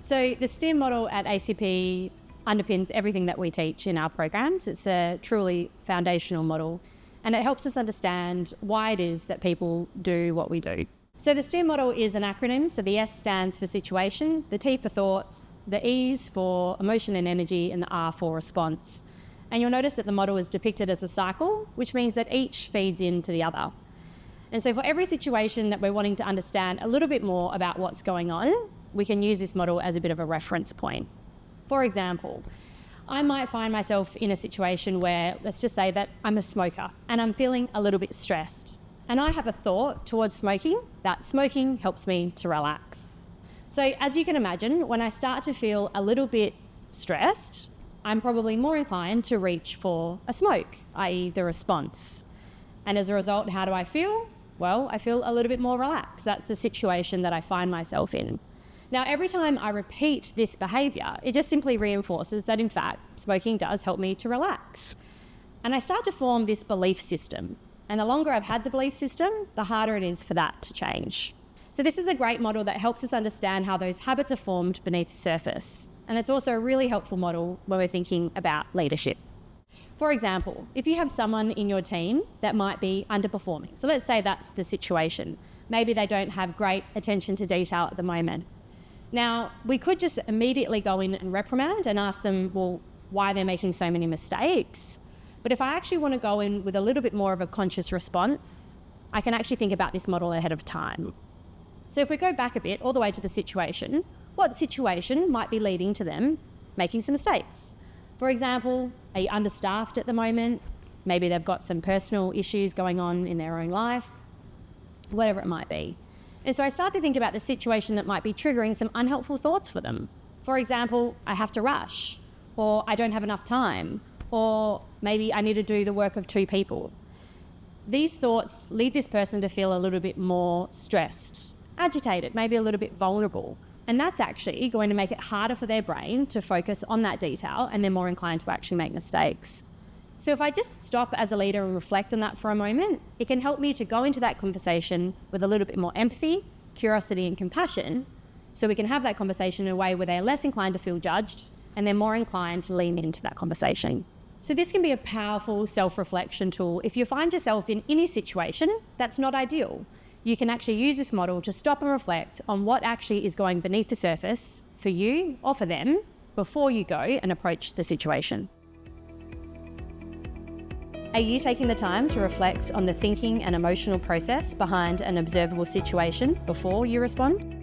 So the STEAM model at ACP underpins everything that we teach in our programs. It's a truly foundational model, and it helps us understand why it is that people do what we do. So the STEAM model is an acronym. So the S stands for situation, the T for thoughts, the E's for emotion and energy, and the R for response. And you'll notice that the model is depicted as a cycle, which means that each feeds into the other. And so for every situation that we're wanting to understand a little bit more about what's going on, we can use this model as a bit of a reference point. For example, I might find myself in a situation where, let's just say that I'm a smoker and I'm feeling a little bit stressed. And I have a thought towards smoking, that smoking helps me to relax. So as you can imagine, when I start to feel a little bit stressed, I'm probably more inclined to reach for a smoke, i.e. the response. And as a result, how do I feel? Well, I feel a little bit more relaxed. That's the situation that I find myself in. Now, every time I repeat this behaviour, it just simply reinforces that, in fact, smoking does help me to relax. And I start to form this belief system. And the longer I've had the belief system, the harder it is for that to change. So this is a great model that helps us understand how those habits are formed beneath the surface. And it's also a really helpful model when we're thinking about leadership. For example, if you have someone in your team that might be underperforming, so let's say that's the situation. Maybe they don't have great attention to detail at the moment. Now, we could just immediately go in and reprimand and ask them, well, why they're making so many mistakes. But if I actually want to go in with a little bit more of a conscious response, I can actually think about this model ahead of time. So if we go back a bit, all the way to the situation, what situation might be leading to them making some mistakes? For example, are you understaffed at the moment? Maybe they've got some personal issues going on in their own life, whatever it might be. And so I start to think about the situation that might be triggering some unhelpful thoughts for them. For example, I have to rush, or I don't have enough time, or maybe I need to do the work of two people. These thoughts lead this person to feel a little bit more stressed, agitated, maybe a little bit vulnerable. And that's actually going to make it harder for their brain to focus on that detail, and they're more inclined to actually make mistakes. So if I just stop as a leader and reflect on that for a moment, it can help me to go into that conversation with a little bit more empathy, curiosity, and compassion, so we can have that conversation in a way where they're less inclined to feel judged and they're more inclined to lean into that conversation. So this can be a powerful self-reflection tool if you find yourself in any situation that's not ideal. You can actually use this model to stop and reflect on what actually is going beneath the surface for you or for them before you go and approach the situation. Are you taking the time to reflect on the thinking and emotional process behind an observable situation before you respond?